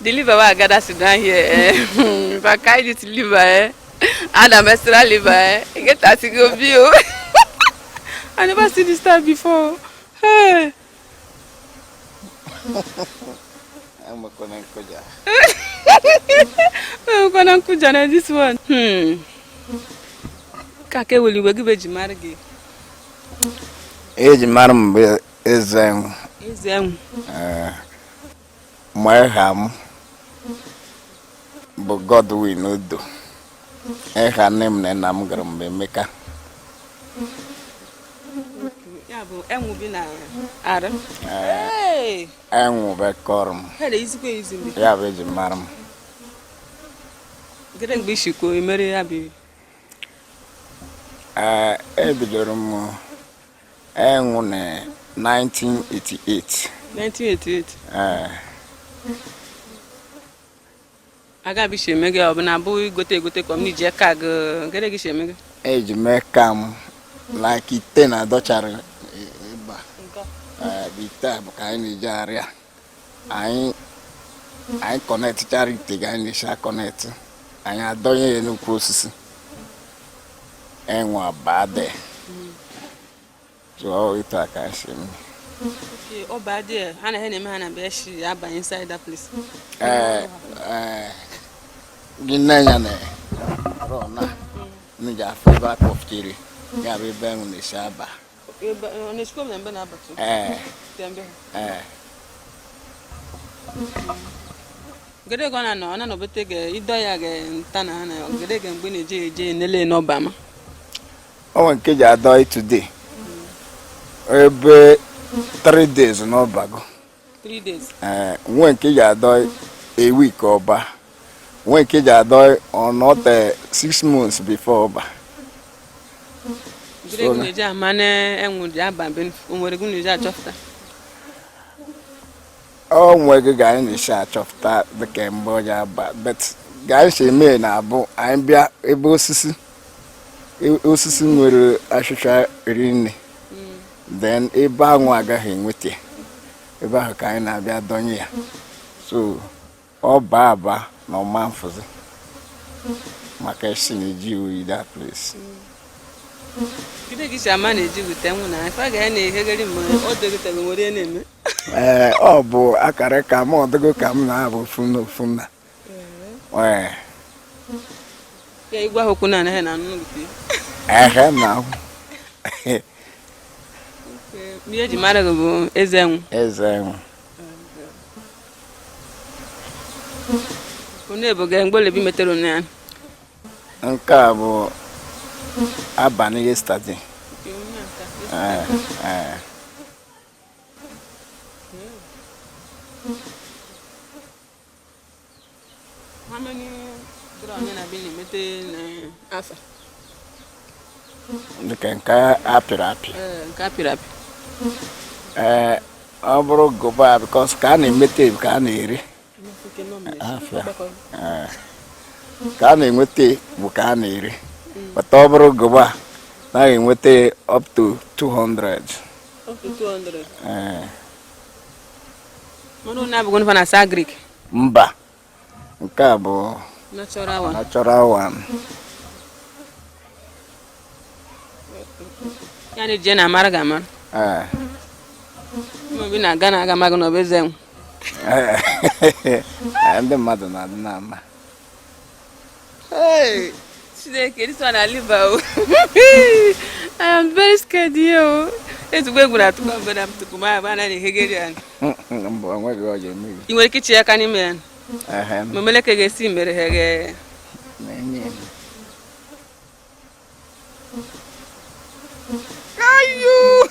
The liver I gather sit down here. If I carry this liver, and I'm extra liver, you get that to go view. I never seen this type before. Hey. I'm going to go this one. Kake will you give a jimargi? Age madam is my ham, but God will not do. I have name and I'm going to be maker. Yeah, but I will be now. Adam. Hey, I will be corm. had easy ways in the Yeah, madam. getting bishop, Mary Abbey. Every room, I won 1988. 1988. I got bishop mega of an abu, go take on me, Jack, get a gisham mega. Age may come like it 10 a daughter. The time kind of area. I connect charity, I shall connect. I don't hear no process. And what bad there. So all it I can see. Okay, oh bad dear, and I had a man and beshi abba inside that place. Ginayane. Rona. Nija fever of Kiri. Gabi bang on the Shaba. On the school and Benabatu. Get a gun and on and overtake a Idoya and Tana and Greg and Winnie J. Nelly in Obama. Oh, and Kija died today. Every 3 days no bago. 3 days. When Kija died a week or ba. When Kija died or not 6 months before ba. Greg Nija Mane and would jab and been Umurigunija Jofta. Oh, we're going in the shot of that the Cambodia, but guys, she may now, I'm be able to see. It was where I should try reading. Then a bang waga him with you. About kind of be done here. So, oh, Baba, no man for the Macassini Jew in that place. You think it's a manage with them when I get any Hegel or the name. Oh, boy, I can't come on to go come now from no fun. Why, Yeah, you go Hokuna and I have now. Me, the matter is them. As Who never get going to be metal. Uncabo Abani yesterday. How many grown have been metal alpha? The can happy. Copy up. I broke go by because can imitate can hear. Can imitate can hear. But over go by now imitate up to 200. Up to 200. Mano na bugon fa na sa Greek. Mba. Nkabo natural one. Yani jena maraga man. Mo bi na gana ga magno bezem. And the mother na nama. Hey, today this one I live out. I am very scared you. It's way gonna to come but to come and Hegelian. You will kitchen a canny man. Mameleke get simmer hege. Are you?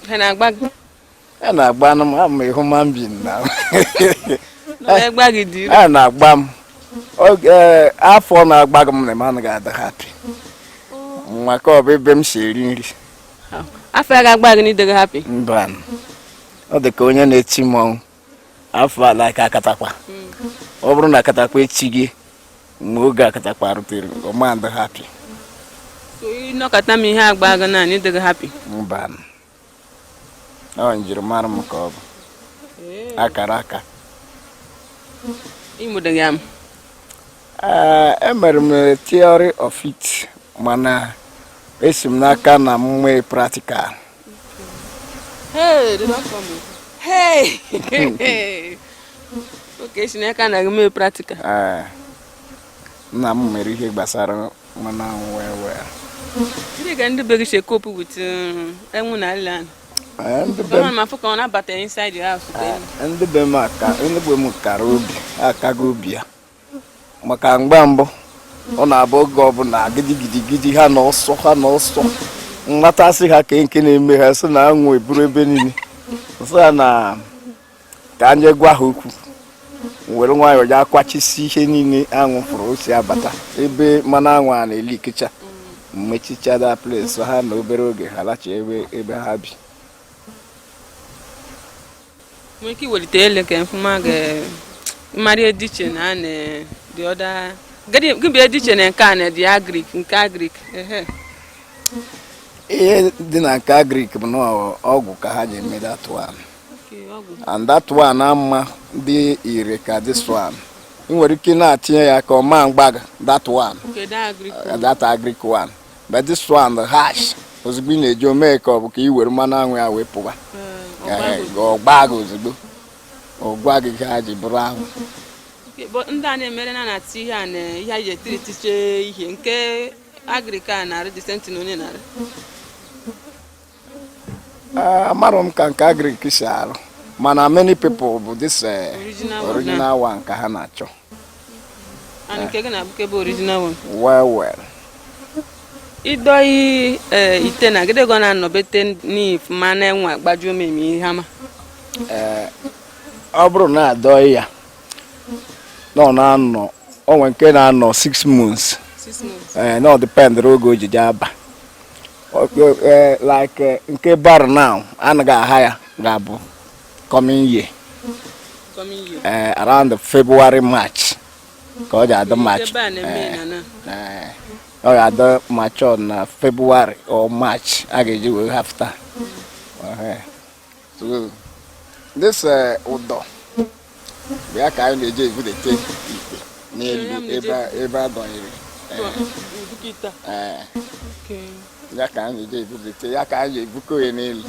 And I bag. And I ban them, I'm a human being now. No, I bag it. And I bam. Okay, I phone a bag of the man got happy. My copy bim sharing. I feel like bag need to happy. Ban. Oh, the Konyan Timon. I felt like a catapa. Over on a catapa chigi. Muga catapa, or man the happy. So you knock at me, have bag and I need to happy. Ban. ọ njirimara m ka ọ bụ akara aka ịmụdị ya m emere m theory of it mana esi m n'aka na m nwee practical. Hey, they don't come. Hey! Okay, si n'aka na gị mee practical. Nna m mere ihe gbasara mmanụ anwụ wee. Ndị ga ndị be gị she cope with enwu na land. Someone ma fụka ọ na-abata inside the house. Ndị be m kara obi akago obi ya maka mgbe mbụ ọ na-abụ oge ọbụla gidigidi ha n'ọsọ mmatasị ha ka nke na-eme ha sị na anwụ eburu ebe niile sị ha na ka anyị gwa ha okwu were nwayọọ ya akwachisi ihe niile anwụ fụrụ osi abata ebe mmanụ anwụ a na-eli ikecha mmechicha da place ha na obere oge ha lachi ebe ha bi. Nwere ike iwelite ele ka mfụma ga-mara ediche na the other gị bụ ediche na nke a na the agric nke agric ihe dị na nke agric bụ na ọgwụ ka ha ji eme that one and that one ama dị ire ka this one ị nwere ike na-atinye ya ka ọ maa mgbaga that one that agric one but this one the hash ozugbo ị na-eji omee ka ọ bụ ka ị were mmanụ anwụ ya wee pụwa ọgbaga ozugbo ọgwa gị ha ji bụrụ ahụ ndị a na-emere na-ati ihe a na ihe a ji etiritiche ihe nke agrika narị disenti na onye narị amarụ m ka nke agrik si arụ mana many people bụ this original one ka ha na-achọ nke gị na-abụke bụ original one well ịdọghị ite na gịdịgo na-anọbete n'if ma na-enwe agbajuo memi ihe ama ọ bụrụ na adọghị ya no na-anọ onwe nke na-anọ 6 months no depend oge o ji aba like nke bar now anaghị aha ya ga-abụ coming year around February March ka ọ ji adọ March ọ ga-adọ March na February or March a ga-eji wee hafta so this ụdọ bịa ka anyị na-eji ebudete ikpe n'elu ebe a dọnyere ya ka anyị na-eji ebudete ya ka anyị ebuko ya n'elu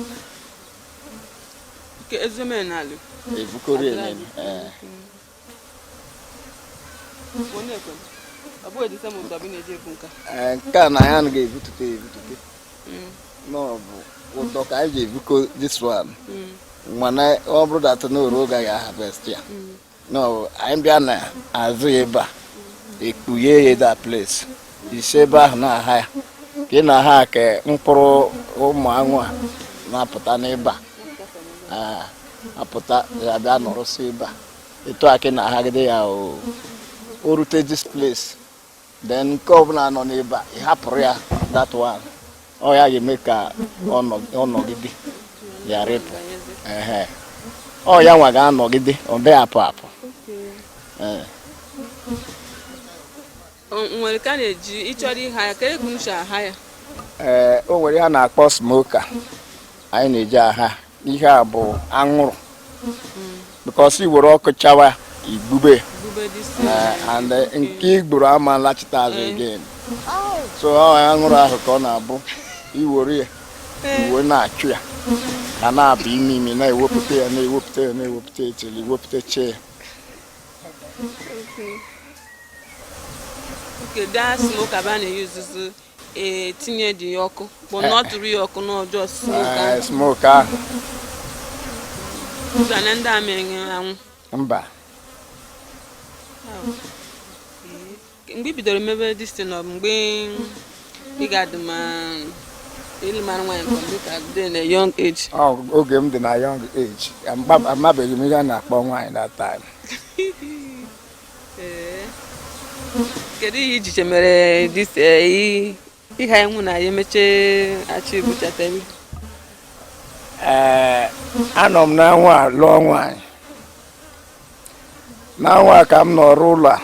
ebukoro ya n'elu nke a na ya anaghị ebutute n'ọbụ ụdọ ka anyị ji ebuko this one mana ọ bụrụ dat n'oru oge ya harvest ya no anyị bịa na azụ ya ebe a ekpughe ya that place isi ebe ahụ na-aha ya ka ị na-aha ka mkpụrụ ụmụ anwụ a na-apụta n'ebe a apụta ya bịa nọrọsị ebe a etu a ka ị na-ahagide ya o rute this place then nke ọbụla nọ n'ebe a ị hapụrụ ya that one ọ ya ga-eme ka ọ nọgide ya repụ ọ ya nwa ga-anọgide ọ be apụ nwere ka na-eji ịchọrọ ihe ya ka egwucha aha ya o nwere ihe a na-akpọ smoker anyị na-eji aha ihe a bụ anwụrụ because iwere ọkụ chawa igbube and nke igburu ama lachita azụ again so ọ anwụrụ ahụ ka ọ na-abụ iwere ya iwe na-achụ ya ka na-abụ imi na-ewepụta ya na-ewepụta etili iwepụtacha ya that smoker ba na-eyuzuzu etinye dị ọkụ bụ na ọ tụrụ ya ọkụ n'ọjọọ smoker na ndị a mere anwụ mba mgbe i bidoro mebe distin ọ bụ mgbe ị ga-adị ma ịlụ mara nwaanyị kọmputa dị na young age oge m dị na young age amabeghị m ihe a na-akpọ nwaanyị that time kedu ihe ijiche mere ihe enwu na ya emechee achị ebuchata ebe anọ m na nwa lụọ nwaanyị na nwa ka m nọrọ ụlọ a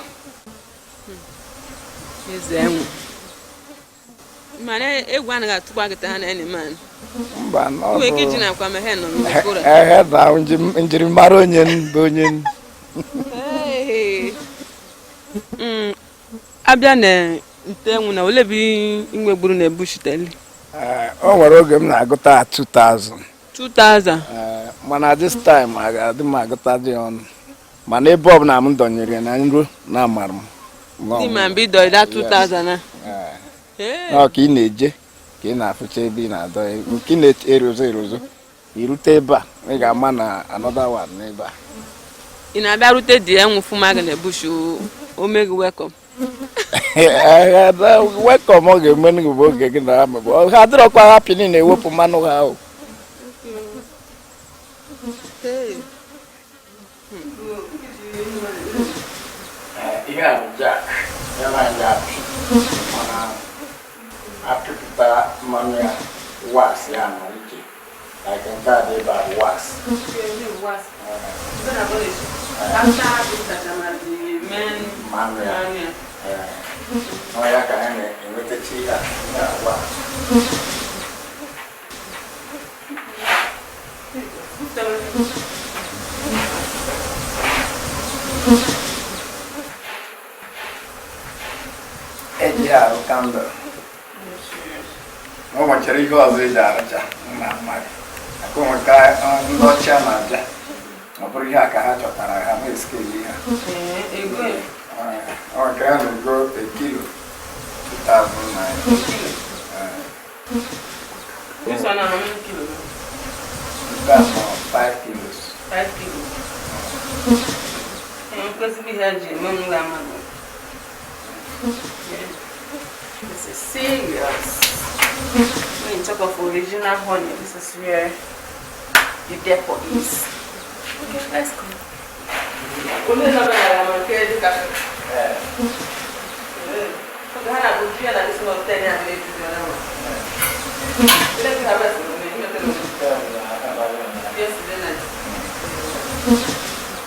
eze enwu mana egwu anaghị atụkwa gịta ha na enyi man Mba no. We kitchen na kwa mehe no mekora. Da njiri mara onye onye. Hey. Abia na ntenwu na ole bi inwegburu na ebushiteli. O nwere oge m na-agụta 2000. 2000. Mana this time adị m agụta dị ọnụ. Mana ebe ọ bụla m dọnyere na nro na amara m. Di man bi do that 2000 na. No ka ị na-eje ka ị na-afụcha ebe ị na-adọ nke na-erozo irute ebe a ị ga-ama na another one n'ebe a. Ị na-abịa rute di enwu fumaga na bushu o make welcome. Welcome oge mgbe bụ oge gị na ama bụ ha dịrọkwa happy na-ewepụ mmanụ ha ahụ. Ihe a bụ jack ya na ya mana apịpụta mmanụ ya wax ya na ike like nke a dị ebe a wax. Mmanụ ya ọ ya ka anyị na-enwetachi ya na wax. Eji arụ kandụl. O nwechara ihe ọzọ eji arụcha na mmadụ. Akụ nweka ndị ọcha na-abịa. Ọ bụrụ ihe a ka ha chọtara ha na-eskeli ha. Ọ nke a na-ego a kilo 2,000 naira. This one how many kilos? That's 5 kilos. 5 kilos. Because we had this is serious. When you talk of original honey, this is where the depot is. Okay, let's go. Only not I'm okay. The Hana would feel that this was 10 and maybe the other one. Let me have a yes,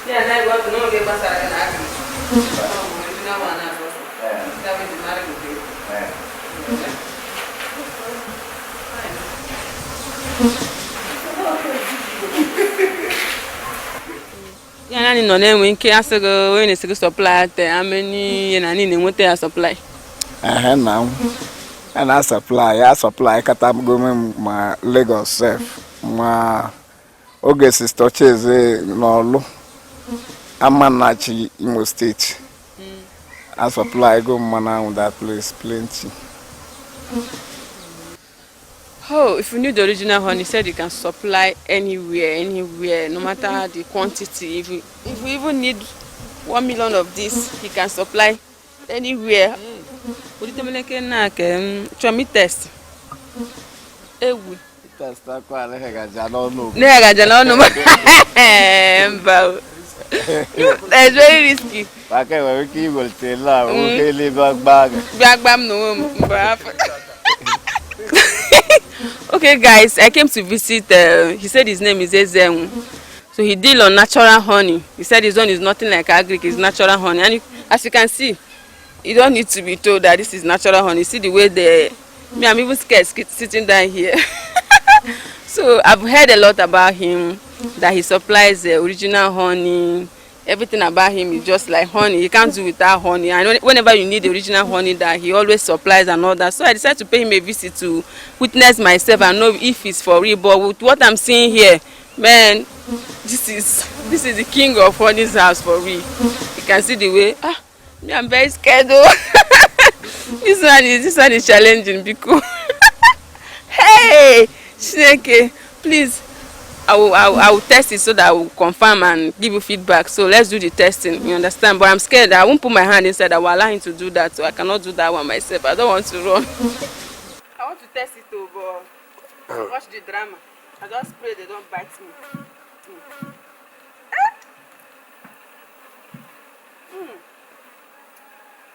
yeah, I got to know get past an argument. Original one as well. That was the matter with you. Yeah, I know them when chaos go when it's a supply how many and I need to what supply. Now. And I supply katam my Lagos self. My August is touches no Amanachi Imo State. I supply go mana on that place plenty. Oh, if you need the original honey, said you can supply anywhere, no matter the quantity. If you even need 1 million of this, you can supply anywhere. Would you tell me test? Test no. It's very risky. Okay, guys, I came to visit. He said his name is Ezeng. So he deal on natural honey. He said his own is nothing like agric, it's natural honey. And as you can see, you don't need to be told that this is natural honey. See the way I'm even scared sitting down here. So I've heard a lot about him, that he supplies the original honey. Everything about him is just like honey. You can't do without honey. And whenever you need the original honey, that he always supplies and all that. So I decided to pay him a visit to witness myself and know if it's for real. But with what I'm seeing here, man, this is the king of honey's house for real. You can see the way. I'm very scared though. This one is challenging because hey, Shineke, please. I will test it so that I will confirm and give you feedback. So let's do the testing. You understand? But I'm scared that I won't put my hand inside. I will allow him to do that. So I cannot do that one myself. I don't want to run. I want to test it too, but watch the drama. I just pray they don't bite me.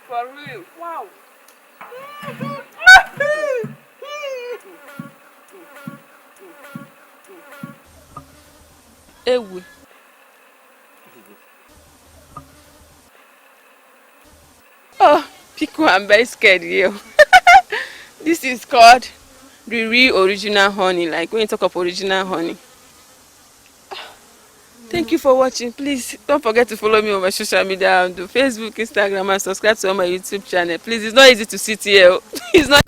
For real. Wow. Ewu. Oh, Pico, I'm very scared here. This is called the real original honey, like when you talk of original honey. Thank you for watching. Please don't forget to follow me on my social media on Facebook, Instagram, and subscribe to my YouTube channel. Please, it's not easy to sit here. It's not